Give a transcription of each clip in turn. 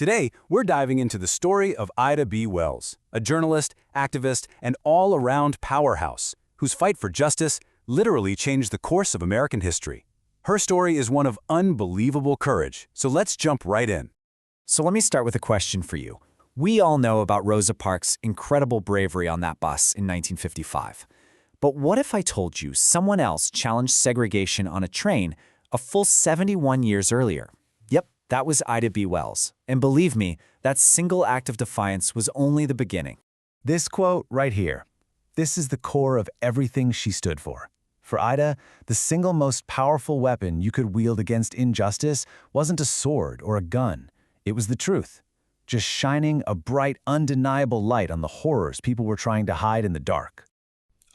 Today, we're diving into the story of Ida B. Wells, a journalist, activist, and all-around powerhouse whose fight for justice literally changed the course of American history. Her story is one of unbelievable courage, so let's jump right in. So let me start with a question for you. We all know about Rosa Parks' incredible bravery on that bus in 1955. But what if I told you someone else challenged segregation on a train a full 71 years earlier? Yep, that was Ida B. Wells. And believe me, that single act of defiance was only the beginning. This quote right here, this is the core of everything she stood for. For Ida, the single most powerful weapon you could wield against injustice wasn't a sword or a gun. It was the truth, just shining a bright, undeniable light on the horrors people were trying to hide in the dark.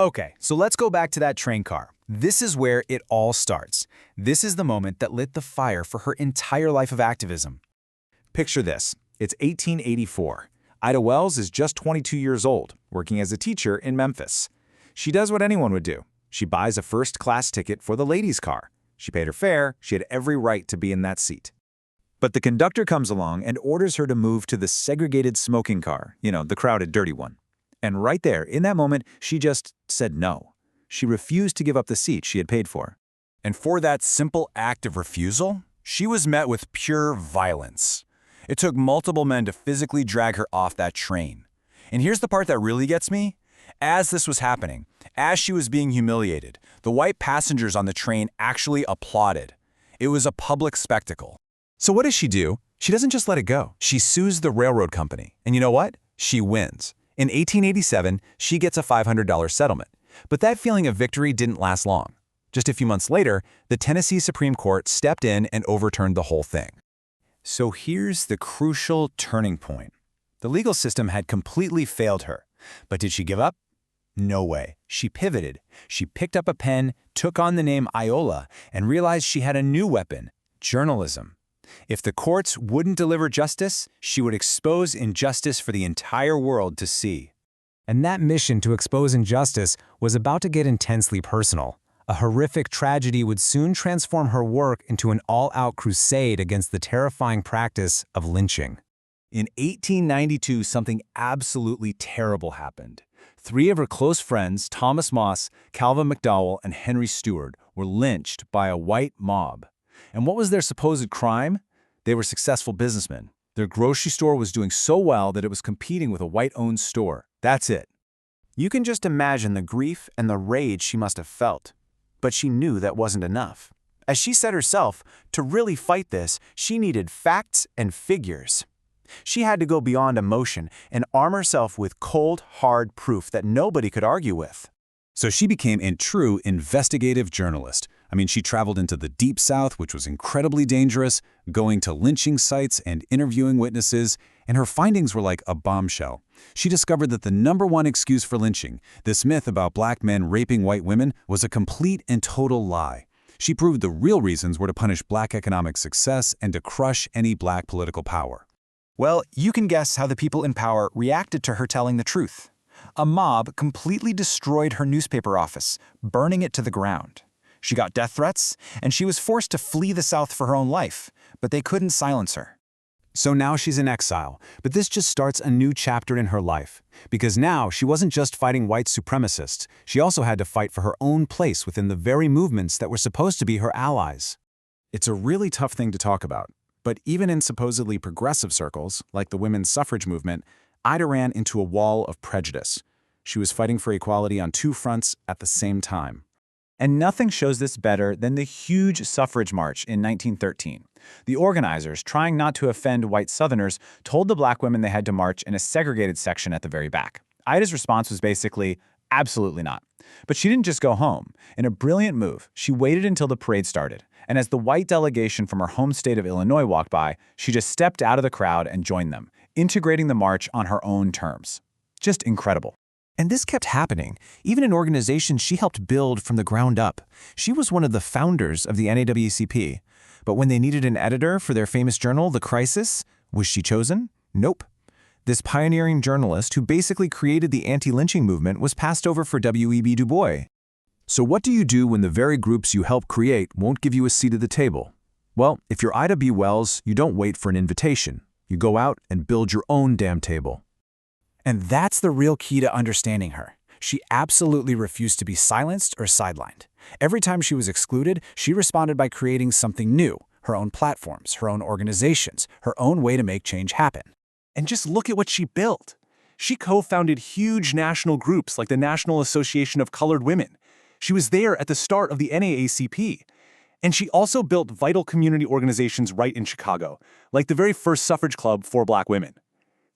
Okay, so let's go back to that train car. This is where it all starts. This is the moment that lit the fire for her entire life of activism. Picture this. It's 1884. Ida Wells is just 22 years old, working as a teacher in Memphis. She does what anyone would do. She buys a first-class ticket for the ladies' car. She paid her fare. She had every right to be in that seat. But the conductor comes along and orders her to move to the segregated smoking car, the crowded, dirty one. And right there, in that moment, she just said no. She refused to give up the seat she had paid for. And for that simple act of refusal, she was met with pure violence. It took multiple men to physically drag her off that train. And here's the part that really gets me. As this was happening, as she was being humiliated, the white passengers on the train actually applauded. It was a public spectacle. So what does she do? She doesn't just let it go. She sues the railroad company. And you know what? She wins. In 1887, she gets a $500 settlement. But that feeling of victory didn't last long. Just a few months later, the Tennessee Supreme Court stepped in and overturned the whole thing. So here's the crucial turning point. The legal system had completely failed her. But did she give up? No way. She pivoted. She picked up a pen, took on the name Iola, and realized she had a new weapon: journalism. If the courts wouldn't deliver justice, she would expose injustice for the entire world to see. And that mission to expose injustice was about to get intensely personal. A horrific tragedy would soon transform her work into an all-out crusade against the terrifying practice of lynching. In 1892, something absolutely terrible happened. 3 of her close friends, Thomas Moss, Calvin McDowell, and Henry Stewart, were lynched by a white mob. And what was their supposed crime? They were successful businessmen. Their grocery store was doing so well that it was competing with a white-owned store. That's it. You can just imagine the grief and the rage she must have felt. But she knew that wasn't enough. As she said herself, to really fight this, she needed facts and figures. She had to go beyond emotion and arm herself with cold, hard proof that nobody could argue with. So she became a true investigative journalist. She traveled into the Deep South, which was incredibly dangerous, going to lynching sites and interviewing witnesses, and her findings were like a bombshell. She discovered that the #1 excuse for lynching, this myth about black men raping white women, was a complete and total lie. She proved the real reasons were to punish black economic success and to crush any black political power. Well, you can guess how the people in power reacted to her telling the truth. A mob completely destroyed her newspaper office, burning it to the ground. She got death threats, and she was forced to flee the South for her own life, but they couldn't silence her. So now she's in exile, but this just starts a new chapter in her life. Because now she wasn't just fighting white supremacists, she also had to fight for her own place within the very movements that were supposed to be her allies. It's a really tough thing to talk about, but even in supposedly progressive circles, like the women's suffrage movement, Ida ran into a wall of prejudice. She was fighting for equality on 2 fronts at the same time. And nothing shows this better than the huge suffrage march in 1913. The organizers, trying not to offend white Southerners, told the black women they had to march in a segregated section at the very back. Ida's response was basically, absolutely not. But she didn't just go home. In a brilliant move, she waited until the parade started. And as the white delegation from her home state of Illinois walked by, she just stepped out of the crowd and joined them, integrating the march on her own terms. Just incredible. And this kept happening, even in organizations she helped build from the ground up. She was one of the founders of the NAACP. But when they needed an editor for their famous journal, The Crisis, was she chosen? Nope. This pioneering journalist who basically created the anti-lynching movement was passed over for W.E.B. Du Bois. So what do you do when the very groups you help create won't give you a seat at the table? Well, if you're Ida B. Wells, you don't wait for an invitation. You go out and build your own damn table. And that's the real key to understanding her. She absolutely refused to be silenced or sidelined. Every time she was excluded, she responded by creating something new, her own platforms, her own organizations, her own way to make change happen. And just look at what she built. She co-founded huge national groups like the National Association of Colored Women. She was there at the start of the NAACP. And she also built vital community organizations right in Chicago, like the very first suffrage club for Black women.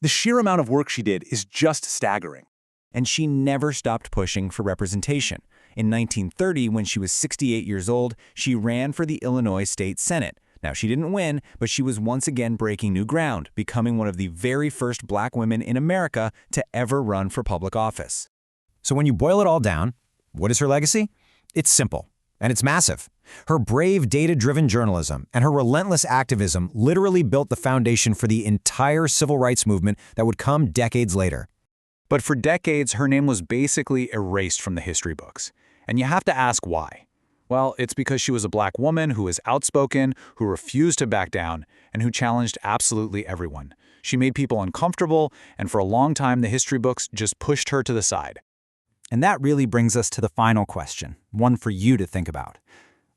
The sheer amount of work she did is just staggering. And she never stopped pushing for representation. In 1930, when she was 68 years old, she ran for the Illinois State Senate. Now, she didn't win, but she was once again breaking new ground, becoming one of the very first Black women in America to ever run for public office. So when you boil it all down, what is her legacy? It's simple, and it's massive. Her brave, data-driven journalism and her relentless activism literally built the foundation for the entire civil rights movement that would come decades later. But for decades, her name was basically erased from the history books. And you have to ask why. Well, it's because she was a Black woman who was outspoken, who refused to back down, and who challenged absolutely everyone. She made people uncomfortable, and for a long time, the history books just pushed her to the side. And that really brings us to the final question, one for you to think about.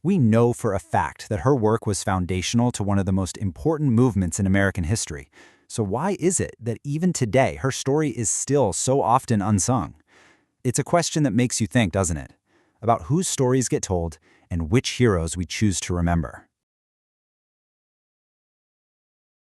We know for a fact that her work was foundational to one of the most important movements in American history. So why is it that even today her story is still so often unsung? It's a question that makes you think, doesn't it? About whose stories get told and which heroes we choose to remember.